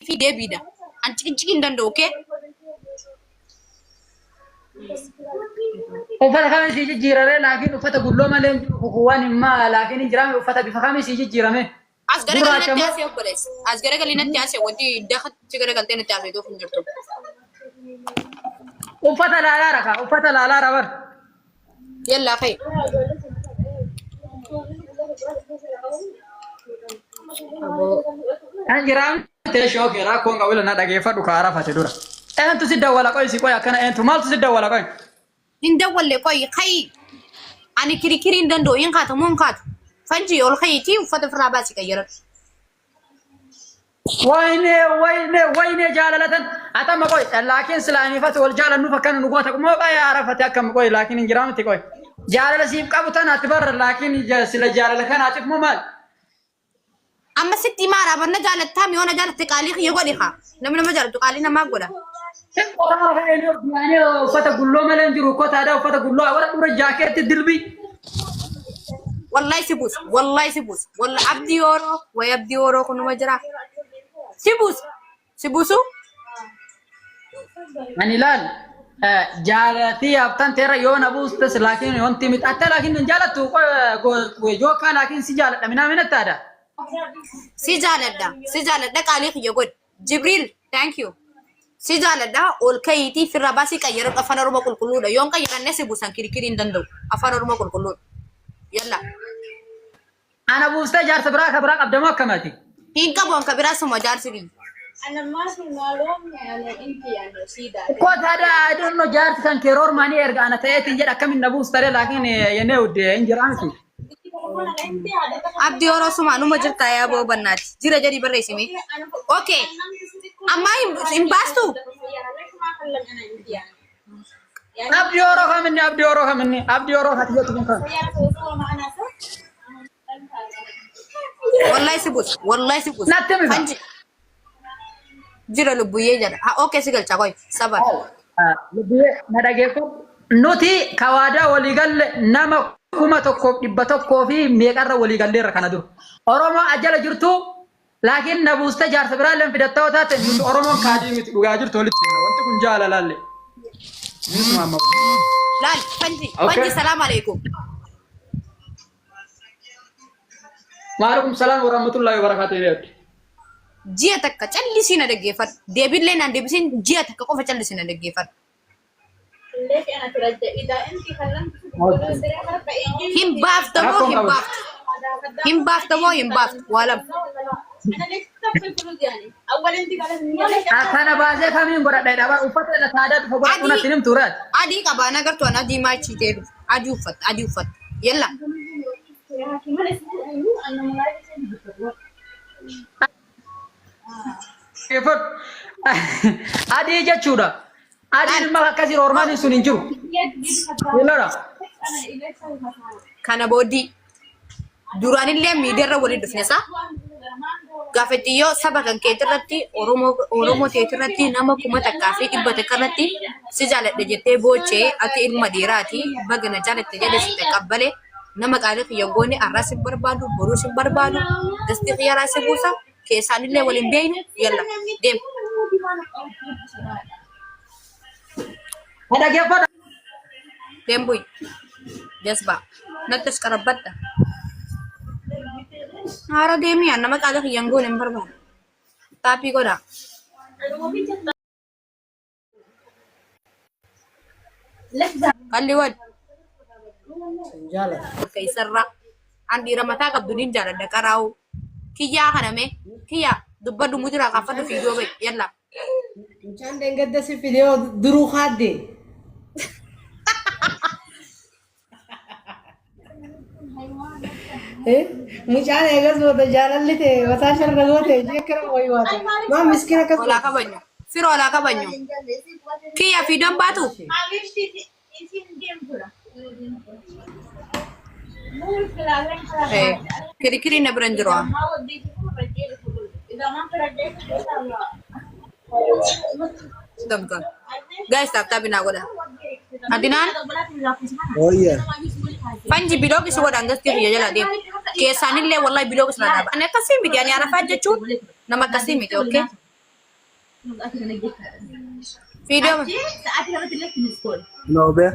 في ديبيدا أنت تجين دندو أوكي وفتا خامس يجي جيرانه لكن وفتا قولوا ما لين خوان ما لكن جيرانه وفتا بفخامس يجي جيرانه أصغر قال نتياسي أقولس أصغر قال نتياسي ودي دخل تقدر قال نتياسي دو فنجرتو وفتا لا ركا وفتا لا ربر يلا خير أنا جيران تشوك يا راكون قبل أن أدعي فدو كارا فتدورا أنت تسد ولا كوي سيكويا كنا أنت مال تسد ولا كوي ندول لكوي خي أنا كري كري ندندو ينقات مون قات فنجي يقول خيتي وفتا فراباسي كيرت وين جالة أتم كوي لكن سلاني فت والجالة نفكر نقوتك ما بقى يعرف تأكم كوي لكن جيران تكوي جالة سيب كابتن أتبر لكن سلا جالة كان أتف ممال أما ستي مارا بنا جالت تامي وانا جالت تقاليخ يقولي خا لما جالت تقالينا ما أقولها يعني فتقول له ما لنجرو كوت هذا وفتقول له أورا جاكيت الدلبي والله سيبوس والله عبدي يورو ويبدي يورو كنو مجرى سيبوسو يعني لان جالتي أبتن ترى يون أبوس بس لكن يون تيمت أتى لكن جالت جو كان لكن سجالت من التادا سجالت ده قاليخ يقول جبريل thank you سجالت ده والكيتي في الرباسي كيرت أفنى ربع كل كلود يوم كيرت الناس بوسان كيرين دندو أفنى ربع كل كلود يلا أنا بوسته جار براك أبدا ما كماتي هين كابون كبيرة سما جار سبي أنا ما في معلوم يعني أنت يعني سيدا كود هذا I don't know جار كان كيرور ماني أرجع أنا تأتي إنجر أكمل نبوس ترى لكن ينود إنجر أنسي عبدي ورا سما نو مجر تايا بو بنات جرا جري بريسي مي أوكي أما إمباستو عبدي ورا هتيجي تكون والله سيبوس فنجي جرا لبويه جرا اوكي سيقل تشاكوي صبر لبويه نداغيكو نوتي كوادا وليغال نما كوما توكو دبتوكو في ميقر وليغال ركنا دور اورومو اجل جرتو لكن نبوسته جار سبرا لم فدتوتا تني اورومو كادي مت دوغا جرتو لت وانت كنجالا لالي نسمع ما لا فنجي السلام عليكم وعليكم السلام ورحمة الله وبركاته. جيتك كتشلي سينا دقيفر ديبيد لنا ديبسين جيتك كوفا تشلي سينا دقيفر ليش أنا ترجع إذا أنت كلمت هم بافتمو ولا أنا ليش تفكر فلوس يعني أول أنت قالت أنا بعزة كمين برا ده دابا وفترة الثالث فبرا كنا تنم تورات أدي كبانا قرتو أنا دي ما تشيتير أدي وفت يلا كيفك أدي جاتشورا أدي ما كسر أورماني سنينجو يلا كان بودي دوران اللي ميدر ولي دفنسا gaafetiyo saba kan keetirratti oromo teetirratti nama kuma takkaafi dhibba takkarratti si jaaladhe jettee boochee ati ilma dhiiraati bagana jaalatte jedhe si taqabbale nama qaalii xiyyagoonni arraa si barbaadu boruu si barbaadu dasti xiyyaraa si buusa keessaanillee waliin beeynu yalla deem deem buy jasba nattas qarabbatta Hara demi ya nama kala yang gue lempar banget. Tapi kok dah. Kaliwat. Jalan. Kayak serak. Andi ramata kab dunin jalan dah karau. Kia kan ame? Kia. Dubba dumudira kafa du video be. Yalla. Jangan dengar dasi video duru hadi. मुझे एगस बोलते जालन लेते वसाशर रगोते ये करम वही बात है मां मिस्किन का ओला का बन्यो फिर ओला का बन्यो कि या फिडम बातू kiri kiri na beranjero Damkan guys tapi na goda adinan oh iya Panji bilog is what understand ya jala dem. Kesanille wallahi bilog is nada. Ana kasim bi yani arafa jechu nama kasim ite okay. Video No be.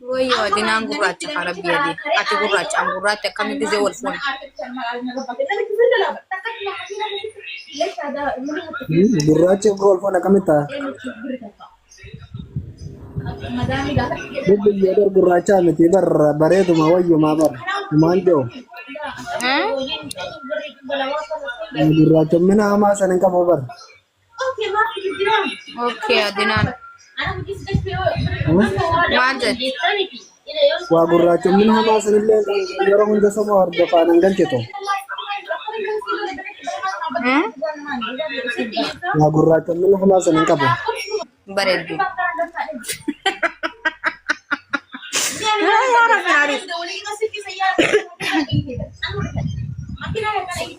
Wayyo adinaan gurraacha fara biyadi. Ati gurraacha an gurraacha akkami gisee wal fuun. Gurraacha gol fona kamita. Bibbi yadar gurraacha miti bar bareedu ma wayyo ma bar. Manjo. Gurraacha mina ama sanin ka bar. Okay adinaan. Manja. Wa gurraacha mina ama sanin le yoro hunda sama arda panan galcheto. Wa gurraacha mina ama sanin ka bar. Bareedu.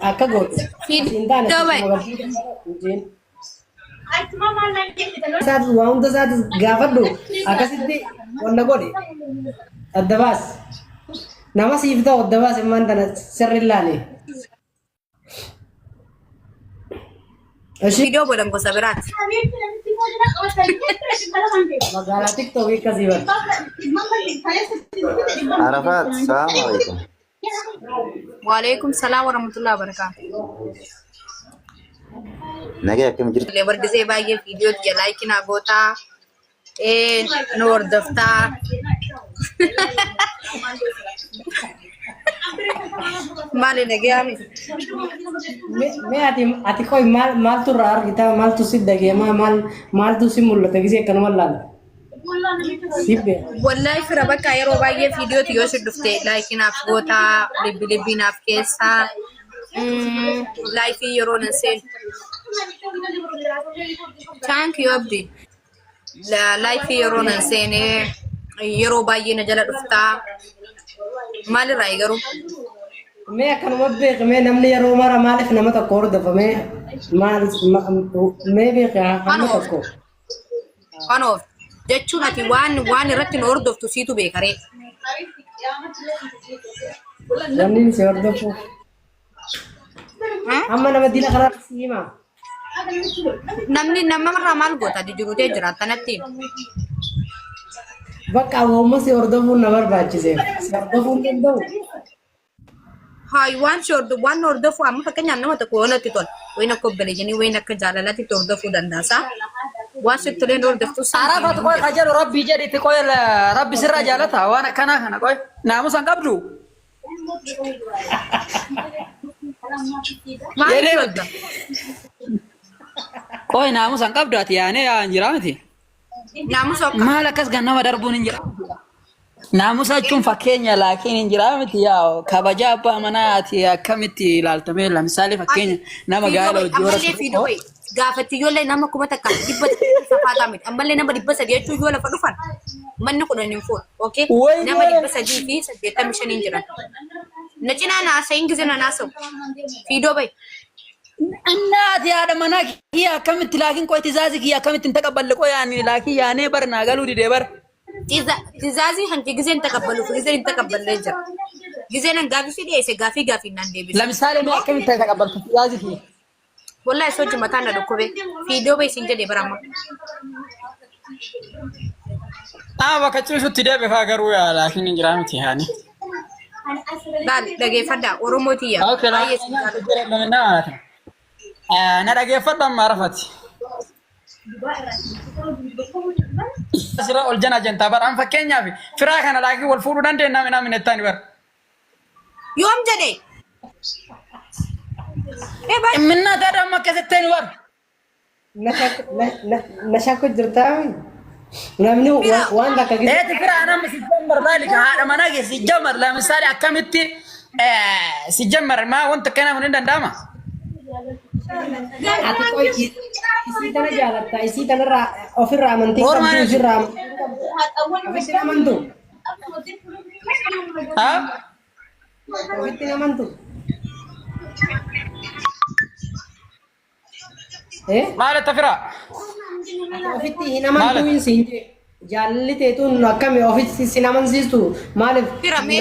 Akka goote. Intaan isaati waa hunda isaati gaafadhu akkasitti wanna godhe adda baas nama siif ta'u adda baas immaan tana sirri ilaale. Video godhan gosa biraati. Magaalaa TikTokii akkasii bara. Arafat, assalamualaikum. Waalaikum salaam warahmatullahi wabarakatuh. Nagaa akkam jirtu? Lebar gisee baay'ee viidiyoo tiyya laayikina gootaa nu hordoftaa. Maali nagayaami? Mee ati koi maaltu irraa argita maaltu si dhageema maaltu si mul'ata gisee akkanuma laala. Sibbe. Wallahi fira bakka yeroo baay'ee viidiyoo tiyoo si dhufte laayikinaaf gootaa libbilibbinaaf keessaa laayifii yeroo nan seen. Thank you abdi. Laayifii yeroo nan seenee yeroo baay'ee na jala dhuftaa. Maalirraa garuu? Mee akkanuma beekame namni yeroo mara maaliif nama tokko hordofame mee beeka hamma tokko. Kanoof jechuun ati waan irratti nu hordoftu siitu beekaree. Namni si hordofu. Amma nama dila karaa si hima. Namni namarraa maal goota jirutee jiraattanatti. Bakka awwaamuma si hordofuun na barbaachise. Si hordofuun danda'u. Hai waan hordofu amma fakkeenyaaf nama tokko yoo natti tola. Wayin akka obboleeyyanii wayin akka jaalalaatti hordofuu danda'a. Waan sitti leen hordoftu Arafat qoy kajalu rabbi jedhiti qoy rabbi sirraa jaalata waan akkana kana qoy naamusan qabdu. maal godda? Qoy naamusan qabdu ati yaanee yaa hin jiraa miti. Naamusa akka Maal akkas gannama darbuun hin jira. Naamusa jechuun fakkeenya laakiin hin jiraa miti yaa kabaja abbaa manaa ati akkamitti ilaaltamee lamsaale fakkeenya nama gaala hojii warra gaafatti ijoollee nama kuma takka dhibba safaataa miti ammallee nama 300 jechuu yoo lafa dhufan manni kudhan hin fuudhu okay nama 385 jiran na cinaa naasayin gize na naasau fiidoo bai Annati ada mana kiya akkamitti laakiin qoy tizaazi kiya akkamitti hin taqabballe qoy yaani laakiin yaanee bar naa galuu didee bar tizaazi hanki gizeen taqabbalu gizeen hin taqabballee jira gizeen an gaafii dhiyeesse gaafii nan deebise lamsaale mee akkamitti taqabbaltu tizaazi kiya wallahi sochi mataan na dhukkube fiidoo bai sin jedhe barama bakka ciisutti deebi'e faa garuu yaa laakiin hin jiraa miti yaani laal dhageeffadha oromootii yaa baay'ee sin jaalladha. na dhageeffadhu amma Arafati. Asirra ol jana jentaa bara an fakkeenyaaf firaa kana laakii wal fuudhuu dandeenya namni nettaan bara. Yoom jedhe? Minna taada amma keessatteen bara. Na shakku jirtaa namni waan bakka gisa. Eeti firaa namni si jammar daalika haadha manaa kee si jammar lamisaale akkamitti si jammar maa wanta kana hin danda'ama. Ati koi isi tana jalatta isi tana ofirra amantii qabdu ofirra ofitti amantu ofitti amantu maal tafira ofitti hin amantu insin jaalalli teetuun akkami ofitti sin amansiistu maaliif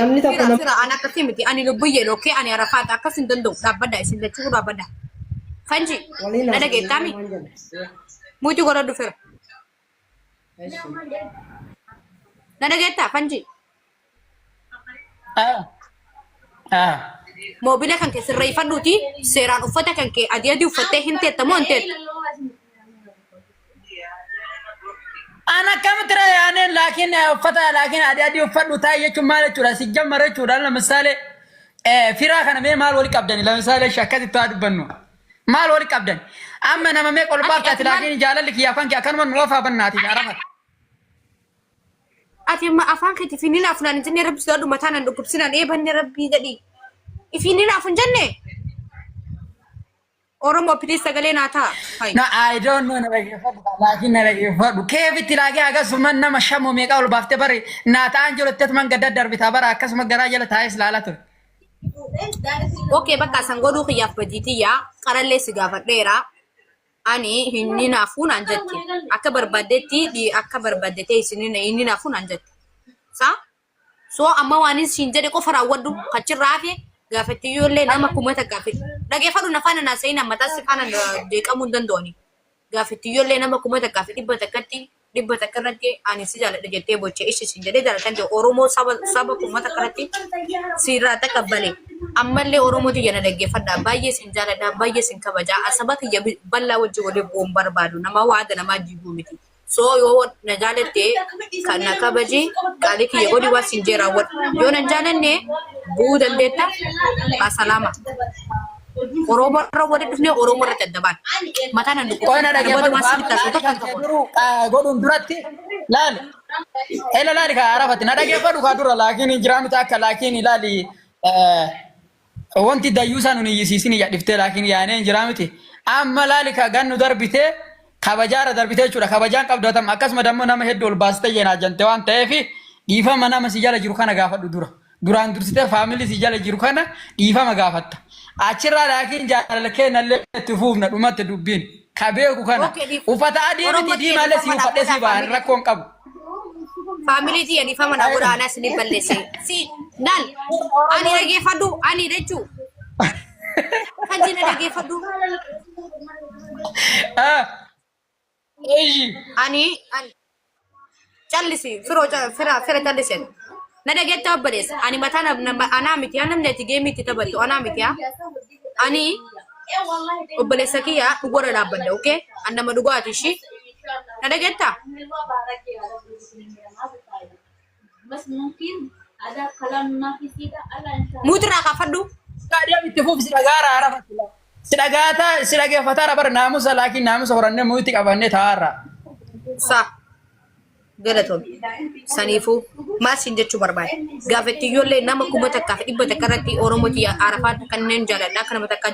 namni tokko fira ana akkasii miti ani lubbuu yeeloo kee ani Arafaat akkas hin danda'u dhaabbadha isin lachuu dhaabbadha. Fanji. Waliin Nada haasa'anii geettami. maal jedhan? Muti godha dhufeera. Eeshi. Nada geettaa Fanji. Ah. Moobila kan kee sirreeffadhuuti seeraan uffata kan kee adii uffattee hin teetta moo hin teetta? Ana kam tira yaane lakin uffata lakin adi uffadhu taa'e jechuun maal jechuudha si jammara jechuudha lamisaale firaa kana mee maal wali qabdani lamisaale shakkati ta'aa dubbannu maal wali qabdani amma nama mee qolbaaf taati lakin jaalalli kiyyaa kan kee akkanuma nu ofaa bannaati jaarama. Ati amma afaan keetii fi nina afuunaan hin jenne rabbi sodaadhu mataan an dhukkubsinaan eebanne rabbii jedhi. Ifi nina afuun jenne. Oromoo please sagalee naa ta'a. No, I don't know lakin nalageeffadhu keefitti laakee akkasuma nama shamoo meeqa ol baaftee bari naa ta'an jiru teetuman gadda darbitaa bara akkasuma garaa jala taa'es ilaalaa ture. Okay bakka san godhuu kiyyaaf badiitiyyaa qarallee si gaafadheera. Ani hinni naafuun an jetti. Akka barbaaddetti akka barbaaddettee isin hinni naafuun an jetti. Saa? So amma waan isin jedhe qofa raawwadhu kachirraa fi gaafettiyyoolee nama kumata gaafet. Dhageeffadhu nafaan na seenaa mataa si faana deeqamuu hin danda'ani. Gaafettiyyoolee nama kumata gaafet dhibba takkarratti ani si jaaladha jettee bochee ishi sin jedhee jaalatan jedhu Oromoo saba kumata kanatti sirraa taqabbale. Ammallee Oromoo tiyya na dhaggeeffadha baay'ee sin jaaladha baay'ee sin kabajaa asaba kiyya bal'aa wajjin waliin bu'uun barbaadu nama waada namaa jibuu miti. So yoo na jaalattee kan na kabaji qaalii kiyya godhi waa sin jeeraawwadhu yoo na jaalanne bu'uu dandeetta asalaama. Oromoo irra waliin dhufnee Oromoo irratti addabaan mataan an dhukkubsa. Qoyna dhageeffadhu godhuun duratti laali. Ela laali ka arafatti na dhageeffadhu ka dura laakiin jiraamita akka laakiin ilaali wanti dayyuusaa nun iyyisiisin dhiftee laakiin yaaneen jiraamiti. Amma laali ka gannu darbitee kabajaara darbitee jechuudha kabajaan qabdootam akkasuma dammoo nama hedduu ol baasitee jeenaa jante waan ta'eef dhiifama nama si jala jiru kana gaafadhu dura. Duraan dursitee faamilii si jala jiru kana dhiifama gaafatta. Achirraa laakiin jaalala keenyallee itti fuufna dhumatti dubbiin kabeeku kana uffata adii miti diimaallee si uffadhee si ba'an rakkoon qabu. Faamilii tiyya dhiifama na godha anas ni balleesse. Si nal ani dhageeffadhu ani jechuu. Kan jina dhageeffadhu. Ani callisi fira callisen. Na dhageetta obboleessa ani mataan anaa miti namni ati geemii itti taphattu anaa miti ani obboleessa kiyya dhugora dhaabbadha okay an nama dhugaati ishii na dhageetta muutirraa kaafadhu Kaadiyam itti fuuf si dhagaara arafatti si dhageeffataa bara naamusa laakiin naamusa horannee muuti qabannee taa'arra. Saa galatoon saniifuu maasiin jechuu barbaade gaafettiyyoolee nama kuma takkaa fi dhibba takka irratti Oromoo tiyya Arafaa kanneen jaaladha akka nama takkaa